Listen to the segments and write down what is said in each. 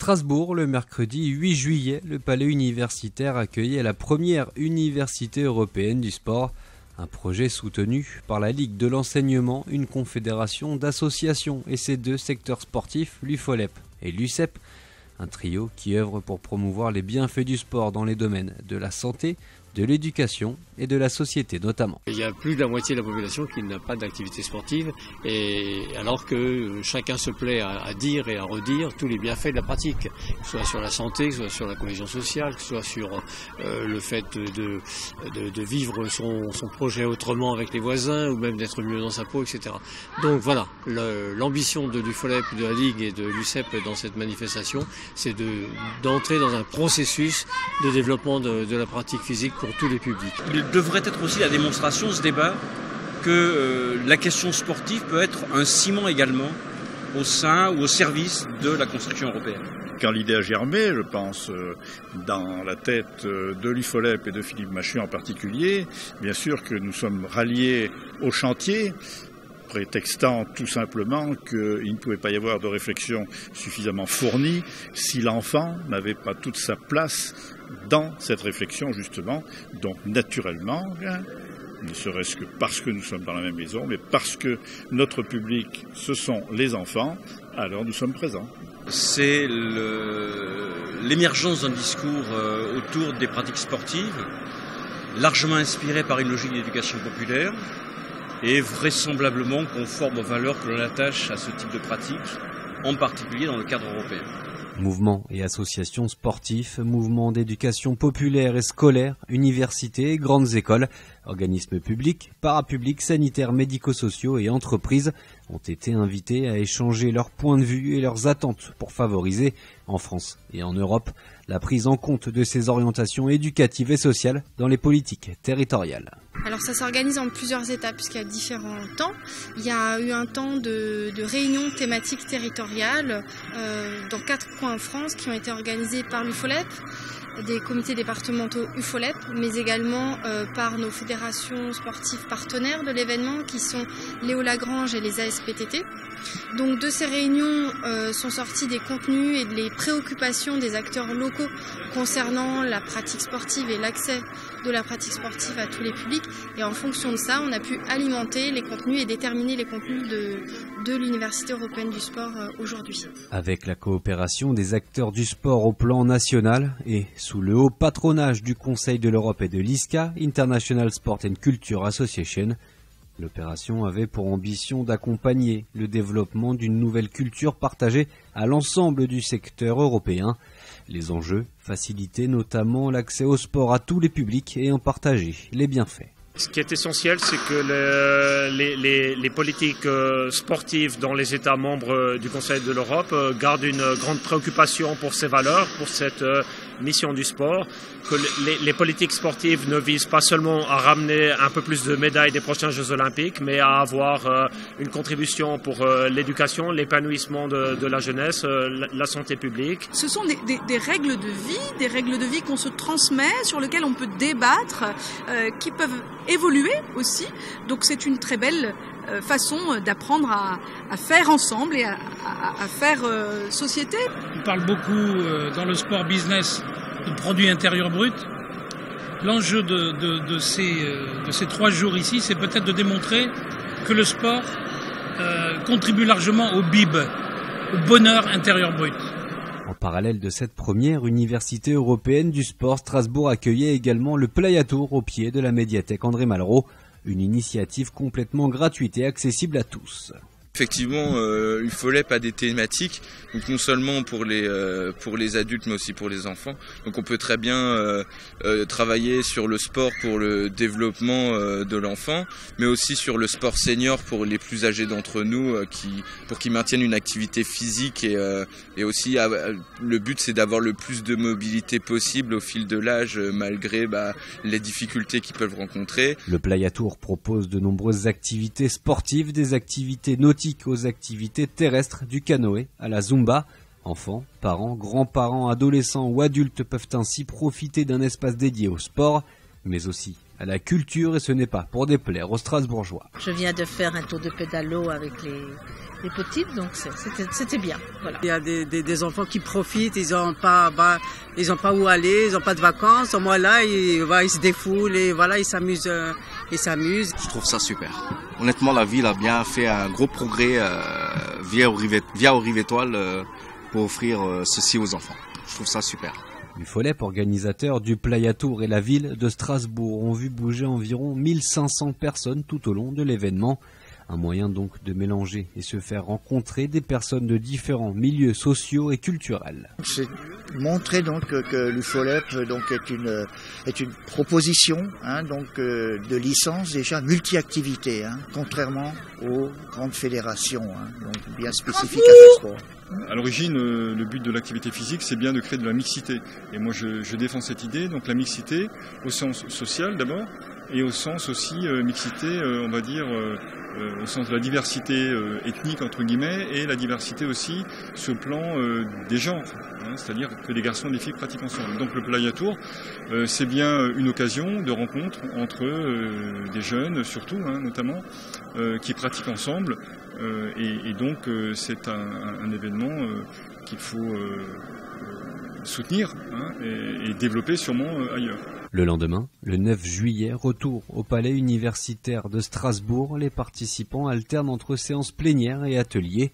Strasbourg, le mercredi 8 juillet, le palais universitaire accueillait la première université européenne du sport. Un projet soutenu par la Ligue de l'enseignement, une confédération d'associations et ses deux secteurs sportifs, l'UFOLEP et l'USEP. Un trio qui œuvre pour promouvoir les bienfaits du sport dans les domaines de la santé, de l'éducation et de la société notamment. Il y a plus de la moitié de la population qui n'a pas d'activité sportive, et alors que chacun se plaît à dire et à redire tous les bienfaits de la pratique, que ce soit sur la santé, que ce soit sur la cohésion sociale, que ce soit sur le fait de vivre son projet autrement avec les voisins, ou même d'être mieux dans sa peau, etc. Donc voilà, l'ambition de l'UFOLEP, de la Ligue et de l'USEP dans cette manifestation, c'est d'entrer dans un processus de développement de la pratique physique pour tous les publics. Il devrait être aussi la démonstration, ce débat, que la question sportive peut être un ciment également au sein ou au service de la construction européenne. Quand l'idée a germé, je pense, dans la tête de l'UFOLEP et de Philippe Machu en particulier, bien sûr que nous sommes ralliés au chantier, prétextant tout simplement qu'il ne pouvait pas y avoir de réflexion suffisamment fournie si l'enfant n'avait pas toute sa place dans cette réflexion justement. Donc naturellement, ne serait-ce que parce que nous sommes dans la même maison, mais parce que notre public, ce sont les enfants, alors nous sommes présents. C'est l'émergence d'un discours autour des pratiques sportives, largement inspiré par une logique d'éducation populaire, et vraisemblablement conforme aux valeurs que l'on attache à ce type de pratique, en particulier dans le cadre européen. Mouvements et associations sportifs, mouvements d'éducation populaire et scolaire, universités, grandes écoles, organismes publics, parapublics, sanitaires, médico-sociaux et entreprises ont été invités à échanger leurs points de vue et leurs attentes pour favoriser, en France et en Europe, la prise en compte de ces orientations éducatives et sociales dans les politiques territoriales. Alors ça s'organise en plusieurs étapes puisqu'il y a différents temps. Il y a eu un temps de réunions thématiques territoriales dans 4 coins en France qui ont été organisées par l'UFOLEP, des comités départementaux UFOLEP, mais également par nos fédérations sportives partenaires de l'événement qui sont Léo Lagrange et les ASPTT. Donc de ces réunions sont sortis des contenus et des préoccupations des acteurs locaux concernant la pratique sportive et l'accès de la pratique sportive à tous les publics, et en fonction de ça on a pu alimenter les contenus et déterminer les contenus de l'Université européenne du sport aujourd'hui. Avec la coopération des acteurs du sport au plan national et sous le haut patronage du Conseil de l'Europe et de l'ISCA, International Sport and Culture Association, l'opération avait pour ambition d'accompagner le développement d'une nouvelle culture partagée à l'ensemble du secteur européen. Les enjeux, faciliter notamment l'accès au sport à tous les publics et en partager les bienfaits. Ce qui est essentiel, c'est que les politiques sportives dans les États membres du Conseil de l'Europe gardent une grande préoccupation pour ces valeurs, pour cette mission du sport, que les politiques sportives ne visent pas seulement à ramener un peu plus de médailles des prochains Jeux Olympiques, mais à avoir une contribution pour l'éducation, l'épanouissement de la jeunesse, la santé publique. Ce sont des règles de vie qu'on se transmet, sur lesquelles on peut débattre, qui peuvent évoluer aussi. Donc c'est une très belle façon d'apprendre à faire ensemble et à faire société. On parle beaucoup dans le sport business de produit intérieur brut. L'enjeu de ces 3 jours ici, c'est peut-être de démontrer que le sport contribue largement au BIB, au bonheur intérieur brut. En parallèle de cette première université européenne du sport, Strasbourg accueillait également le Play à Tours au pied de la médiathèque André Malraux, une initiative complètement gratuite et accessible à tous. Effectivement, UFOLEP a des thématiques, donc non seulement pour les adultes mais aussi pour les enfants. Donc on peut très bien travailler sur le sport pour le développement de l'enfant, mais aussi sur le sport senior pour les plus âgés d'entre nous, pour qu'ils maintiennent une activité physique et aussi le but c'est d'avoir le plus de mobilité possible au fil de l'âge malgré les difficultés qu'ils peuvent rencontrer. Le Play à Tours propose de nombreuses activités sportives, des activités nautiques aux activités terrestres, du canoë à la Zumba. Enfants, parents, grands-parents, adolescents ou adultes peuvent ainsi profiter d'un espace dédié au sport, mais aussi à la culture et ce n'est pas pour déplaire aux Strasbourgeois. Je viens de faire un tour de pédalo avec les petites, donc c'était bien. Voilà. Il y a des enfants qui profitent, ils n'ont pas où aller, ils n'ont pas de vacances. Au moins là, ils se défoulent et voilà, ils s'amusent. Je trouve ça super. Honnêtement, la ville a bien fait un gros progrès via aux Rives Étoiles pour offrir ceci aux enfants. Je trouve ça super. L'UFOLEP, organisateur du Playa Tour, et la ville de Strasbourg ont vu bouger environ 1500 personnes tout au long de l'événement. Un moyen donc de mélanger et se faire rencontrer des personnes de différents milieux sociaux et culturels. C'est montrer donc que l'UFOLEP est une proposition de licence déjà multi-activité, contrairement aux grandes fédérations, donc bien spécifiques à chaque sport. À l'origine, le but de l'activité physique, c'est bien de créer de la mixité. Et moi, je défends cette idée, donc la mixité au sens social d'abord, et au sens aussi mixité, on va dire, au sens de la diversité ethnique, entre guillemets, et la diversité aussi sur le plan des genres, c'est-à-dire que des garçons et des filles pratiquent ensemble. Donc le Playa Tour, c'est bien une occasion de rencontre entre des jeunes, surtout, notamment, qui pratiquent ensemble. Et donc c'est un événement qu'il faut soutenir et développer sûrement ailleurs. Le lendemain, le 9 juillet, retour au palais universitaire de Strasbourg. Les participants alternent entre séances plénières et ateliers.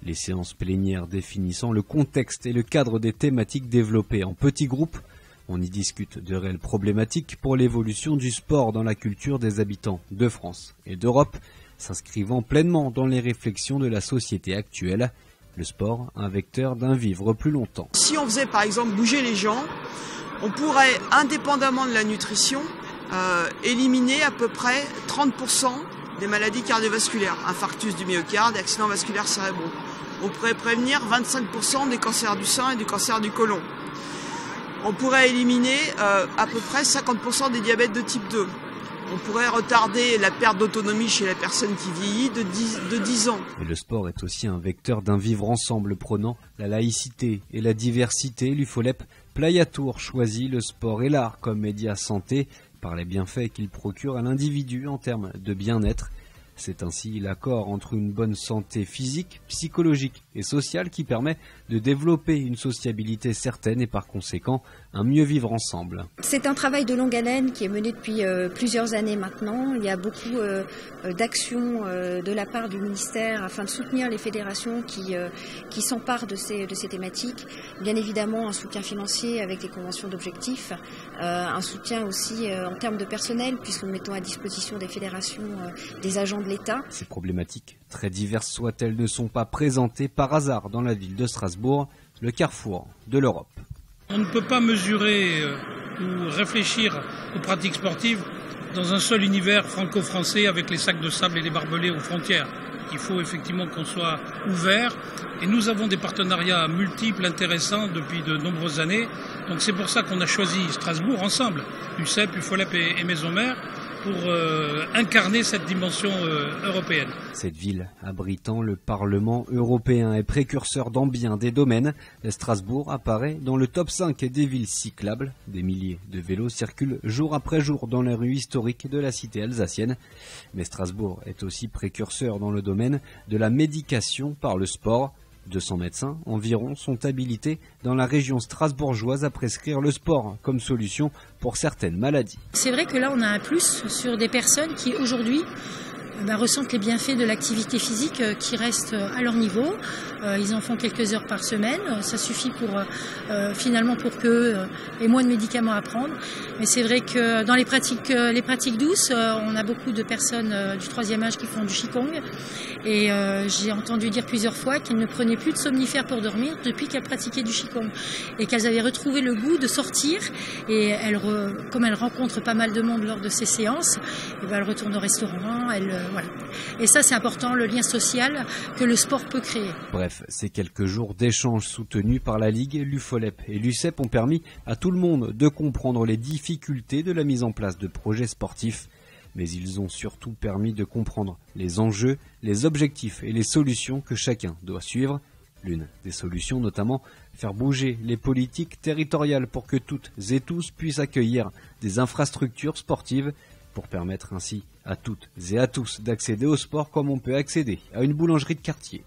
Les séances plénières définissant le contexte et le cadre des thématiques développées en petits groupes. On y discute de réelles problématiques pour l'évolution du sport dans la culture des habitants de France et d'Europe, s'inscrivant pleinement dans les réflexions de la société actuelle. Le sport, un vecteur d'un vivre plus longtemps. Si on faisait par exemple bouger les gens, on pourrait, indépendamment de la nutrition, éliminer à peu près 30% des maladies cardiovasculaires, infarctus du myocarde, accidents vasculaires cérébraux. On pourrait prévenir 25% des cancers du sein et du cancer du côlon. On pourrait éliminer à peu près 50% des diabètes de type 2. On pourrait retarder la perte d'autonomie chez la personne qui vieillit de 10 ans. Et le sport est aussi un vecteur d'un vivre ensemble prônant la laïcité et la diversité. L'UFOLEP Playa Tour choisit le sport et l'art comme média santé par les bienfaits qu'il procure à l'individu en termes de bien-être. C'est ainsi l'accord entre une bonne santé physique, psychologique et sociale qui permet de développer une sociabilité certaine et par conséquent un mieux vivre ensemble. C'est un travail de longue haleine qui est mené depuis plusieurs années maintenant. Il y a beaucoup d'actions de la part du ministère afin de soutenir les fédérations qui s'emparent de ces thématiques. Bien évidemment un soutien financier avec les conventions d'objectifs, un soutien aussi en termes de personnel puisque nous mettons à disposition des fédérations des agents de l'État. Ces problématiques, très diverses soient-elles, ne sont pas présentées par hasard dans la ville de Strasbourg, le carrefour de l'Europe. On ne peut pas mesurer ou réfléchir aux pratiques sportives dans un seul univers franco-français avec les sacs de sable et les barbelés aux frontières. Il faut effectivement qu'on soit ouvert et nous avons des partenariats multiples intéressants depuis de nombreuses années. Donc c'est pour ça qu'on a choisi Strasbourg ensemble, UCEP, UFOLEP et Maison Mère, pour incarner cette dimension européenne. Cette ville abritant le Parlement européen est précurseur dans bien des domaines. Strasbourg apparaît dans le top 5 des villes cyclables. Des milliers de vélos circulent jour après jour dans les rues historiques de la cité alsacienne. Mais Strasbourg est aussi précurseur dans le domaine de la médication par le sport. 200 médecins environ sont habilités dans la région strasbourgeoise à prescrire le sport comme solution pour certaines maladies. C'est vrai que là on a un plus sur des personnes qui aujourd'hui ressentent les bienfaits de l'activité physique qui reste à leur niveau. Ils en font quelques heures par semaine. Ça suffit finalement pour qu'eux aient moins de médicaments à prendre. Mais c'est vrai que dans les pratiques douces, on a beaucoup de personnes du 3e âge qui font du Qigong. Et j'ai entendu dire plusieurs fois qu'elles ne prenaient plus de somnifères pour dormir depuis qu'elles pratiquaient du Qigong. Et qu'elles avaient retrouvé le goût de sortir. Et comme elles rencontrent pas mal de monde lors de ces séances, elles retournent au restaurant. Voilà. Et ça, c'est important, le lien social que le sport peut créer. Bref, ces quelques jours d'échanges soutenus par la Ligue, l'UFOLEP et l'UCEP ont permis à tout le monde de comprendre les difficultés de la mise en place de projets sportifs. Mais ils ont surtout permis de comprendre les enjeux, les objectifs et les solutions que chacun doit suivre. L'une des solutions, notamment, faire bouger les politiques territoriales pour que toutes et tous puissent accueillir des infrastructures sportives pour permettre ainsi à toutes et à tous d'accéder au sport comme on peut accéder à une boulangerie de quartier.